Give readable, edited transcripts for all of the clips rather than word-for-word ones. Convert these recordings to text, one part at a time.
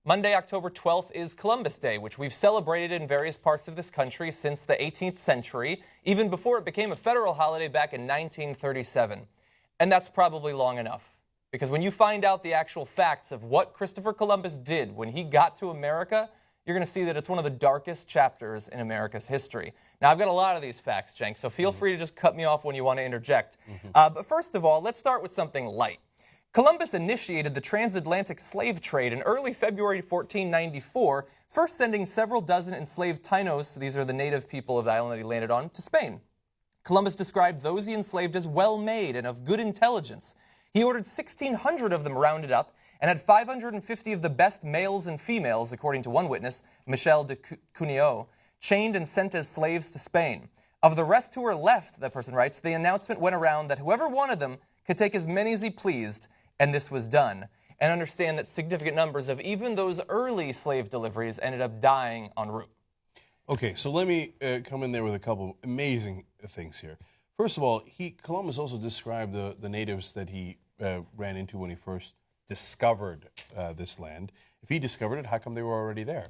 Monday, October 12th is Columbus Day, which we've celebrated in various parts of this country since the 18th century, even before it became a federal holiday back in 1937. And that's probably long enough, because when you find out the actual facts of what Christopher Columbus did when he got to America, you're going to see that it's one of the darkest chapters in America's history. Now, I've got a lot of these facts, Cenk, so feel free to just cut me off when you want to interject. But first of all, let's start with something light. Columbus initiated the transatlantic slave trade in early February 1494, first sending several dozen enslaved Tainos, these are the native people of the island that he landed on, to Spain. Columbus described those he enslaved as well-made and of good intelligence. He ordered 1,600 of them rounded up and had 550 of the best males and females, according to one witness, Michel de Cuneo, chained and sent as slaves to Spain. Of the rest who were left, that person writes, the announcement went around that whoever wanted them could take as many as he pleased, and this was done. And understand that significant numbers of even those early slave deliveries ended up dying en route. Okay, so let me come in there with a couple amazing things here. First of all, Columbus also described the natives that he ran into when he first discovered this land. If he discovered it, how come they were already there?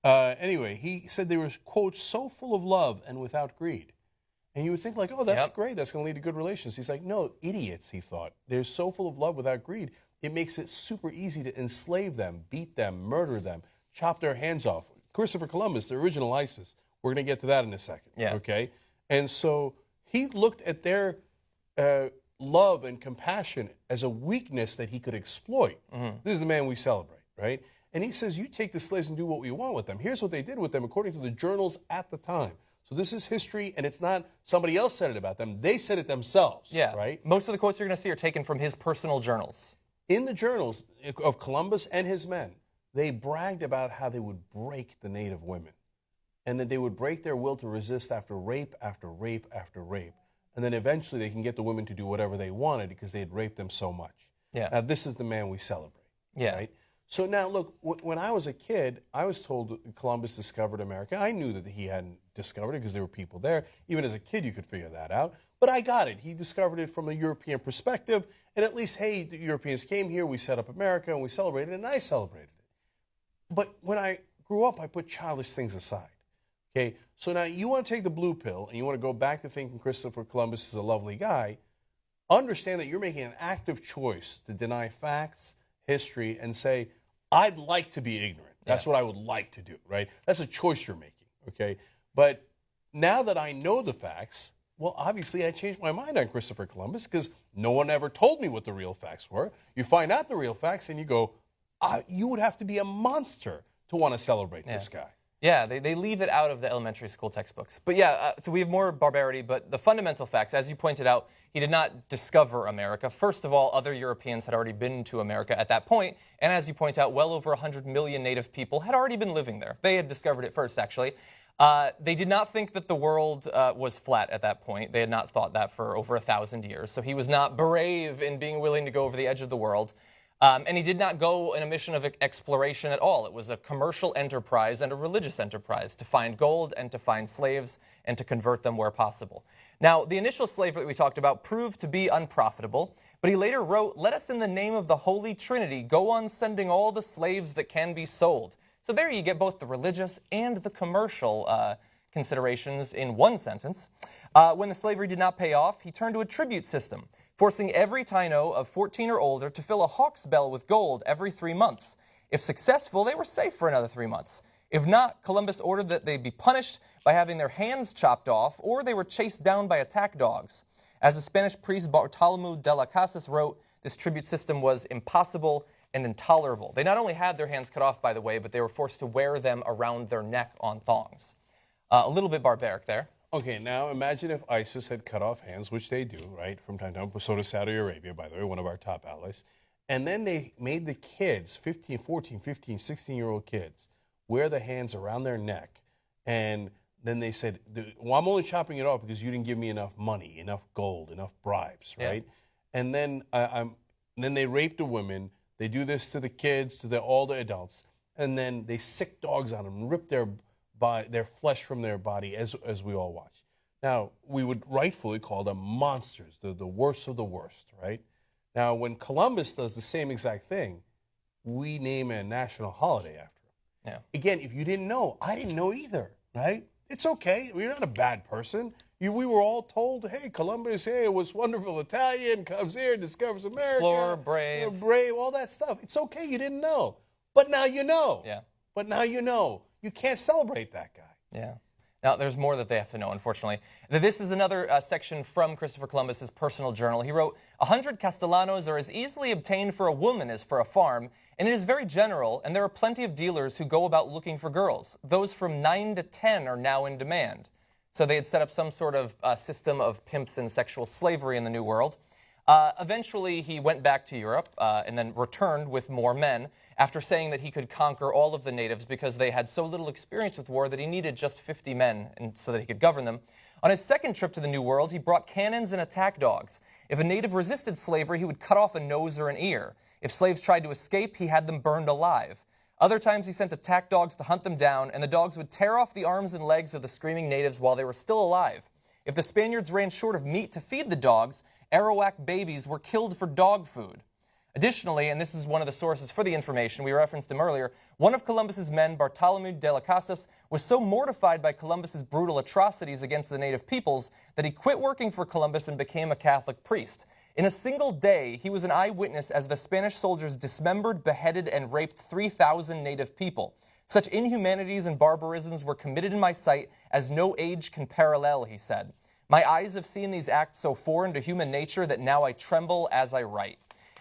Anyway, he said they were, quote, so full of love and without greed. And you would think like, oh, that's great. That's going to lead to good relations. He's like, no, idiots, he thought. They're so full of love without greed. It makes it super easy to enslave them, beat them, murder them, chop their hands off. Christopher Columbus, the original ISIS. We're going to get to that in a second. Yeah. Okay? And so he looked at their love and compassion as a weakness that he could exploit. This is the man we celebrate, right? And he says, you take the slaves and do what we want with them. Here's what they did with them according to the journals at the time. So this is history, and it's not somebody else said it about them. They said it themselves, right? Most of the quotes you're going to see are taken from his personal journals. In the journals of Columbus and his men, they bragged about how they would break the native women, and that they would break their will to resist after rape, after rape, after rape. And then eventually they can get the women to do whatever they wanted because they had raped them so much. Yeah. Now, this is the man we celebrate, Yeah. right? So now, look, when I was a kid, I was told that Columbus discovered America. I knew that he hadn't discovered it because there were people there. Even as a kid, you could figure that out. But I got it. He discovered it from a European perspective. And at least, hey, the Europeans came here, we set up America, and we celebrated it, and I celebrated it. But when I grew up, I put childish things aside. Okay, so now you want to take the blue pill, and you want to go back to thinking Christopher Columbus is a lovely guy. Understand that you're making an active choice to deny facts, history, and say, I'd like to be ignorant. That's what I would like to do, right? That's a choice you're making, okay? But now that I know the facts, well, obviously I changed my mind on Christopher Columbus because no one ever told me what the real facts were. You find out the real facts and you go, you would have to be a monster to want to celebrate this guy. Yeah, they leave it out of the elementary school textbooks. But yeah, so we have more barbarity, but the fundamental facts, as you pointed out, he did not discover America. First of all, other Europeans had already been to America at that point, and as you point out, well over 100 million native people had already been living there. They had discovered it first, actually. They did not think that the world was flat at that point. They had not thought that for over 1,000 years, so he was not brave in being willing to go over the edge of the world. And he did not go in a mission of exploration at all. It was a commercial enterprise and a religious enterprise to find gold and to find slaves and to convert them where possible. Now, the initial slavery that we talked about proved to be unprofitable, but he later wrote, "Let us in the name of the Holy Trinity go on sending all the slaves that can be sold." So there you get both the religious and the commercial considerations in one sentence. When the slavery did not pay off, he turned to a tribute system, forcing every Taino of 14 or older to fill a hawk's bell with gold every 3 months. If successful, they were safe for another 3 months. If not, Columbus ordered that they be punished by having their hands chopped off, or they were chased down by attack dogs. As the Spanish priest Bartolomé de las Casas wrote, this tribute system was impossible and intolerable. They not only had their hands cut off, by the way, but they were forced to wear them around their neck on thongs. A little bit barbaric there. Okay, now imagine if ISIS had cut off hands, which they do, right, from time to time. So does Saudi Arabia, by the way, one of our top allies. And then they made the kids, 15, 14, 15, 16-year-old kids, wear the hands around their neck. And then they said, well, I'm only chopping it off because you didn't give me enough money, enough gold, enough bribes, right? Yeah. And then they rape the women. They do this to the kids, to all the adults. And then they sick dogs on them, rip their flesh from their body as we all watch. Now, we would rightfully call them monsters, the worst of the worst, right? Now, when Columbus does the same exact thing, we name a national holiday after him. Yeah. Again, if you didn't know, I didn't know either, right? It's okay. You're not a bad person. We were all told, hey, Columbus, hey, it was wonderful Italian, comes here, discovers America. Explorer, brave. Brave, all that stuff. It's okay. You didn't know. But now you know. Yeah. But now you know. You can't celebrate that guy. Yeah. Now, there's more that they have to know, unfortunately. This is another section from Christopher Columbus's personal journal. He wrote, 100 castellanos are as easily obtained for a woman as for a farm, and it is very general, and there are plenty of dealers who go about looking for girls. Those from 9 to 10 are now in demand. So they had set up some sort of system of pimps and sexual slavery in the New World. Eventually, he went back to Europe and then returned with more men after saying that he could conquer all of the natives because they had so little experience with war that he needed just 50 men so that he could govern them. On his second trip to the New World, he brought cannons and attack dogs. If a native resisted slavery, he would cut off a nose or an ear. If slaves tried to escape, he had them burned alive. Other times, he sent attack dogs to hunt them down, and the dogs would tear off the arms and legs of the screaming natives while they were still alive. If the Spaniards ran short of meat to feed the dogs, Arawak babies were killed for dog food. Additionally, and this is one of the sources for the information, we referenced him earlier, one of Columbus's men, Bartolomé de las Casas, was so mortified by Columbus's brutal atrocities against the native peoples that he quit working for Columbus and became a Catholic priest. In a single day, he was an eyewitness as the Spanish soldiers dismembered, beheaded, and raped 3,000 native people. Such inhumanities and barbarisms were committed in my sight as no age can parallel, he said. My eyes have seen these acts so foreign to human nature that now I tremble as I write.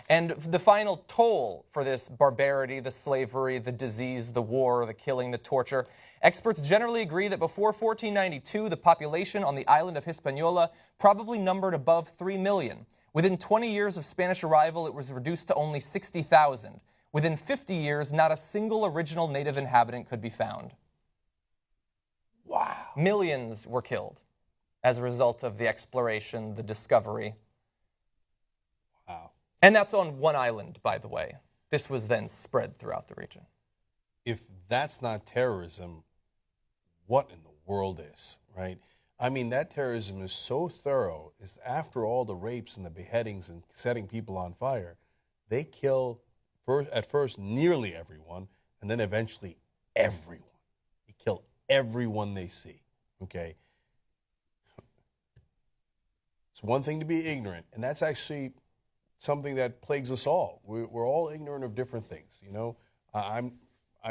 And the final toll for this barbarity, the slavery, the disease, the war, the killing, the torture, experts generally agree that before 1492, the population on the island of Hispaniola probably numbered above 3 million. Within 20 years of Spanish arrival, it was reduced to only 60,000. Within 50 years, not a single original native inhabitant could be found. Wow. Millions were killed as a result of the exploration, the discovery. Wow. And that's on one island, by the way. This was then spread throughout the region. If that's not terrorism, what in the world is, right? I mean, that terrorism is so thorough, is after all the rapes and the beheadings and setting people on fire, they kill at first nearly everyone, and then eventually everyone. They kill everyone they see, okay? It's one thing to be ignorant, and that's actually something that plagues us all. We're all ignorant of different things, you know? I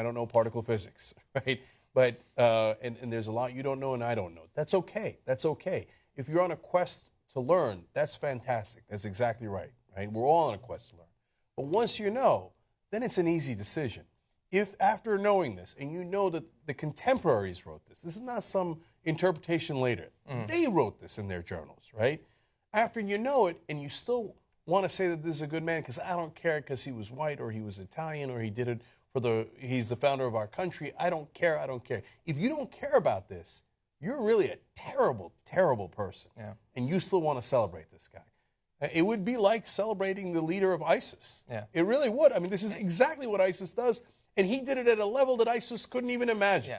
don't know particle physics, right? But, and there's a lot you don't know and I don't know. That's okay. That's okay. If you're on a quest to learn, that's fantastic. That's exactly right, right? We're all on a quest to learn. But once you know, then it's an easy decision. If after knowing this, and you know that the contemporaries wrote this is not some interpretation later. They wrote this in their journals, right? After you know it, and you still want to say that this is a good man because I don't care because he was white or he was Italian or he did it he's the founder of our country. I don't care. I don't care. If you don't care about this, you're really a terrible, terrible person. Yeah. And you still want to celebrate this guy. It would be like celebrating the leader of ISIS. Yeah. It really would. I mean, this is exactly what ISIS does. And he did it at a level that ISIS couldn't even imagine. Yeah.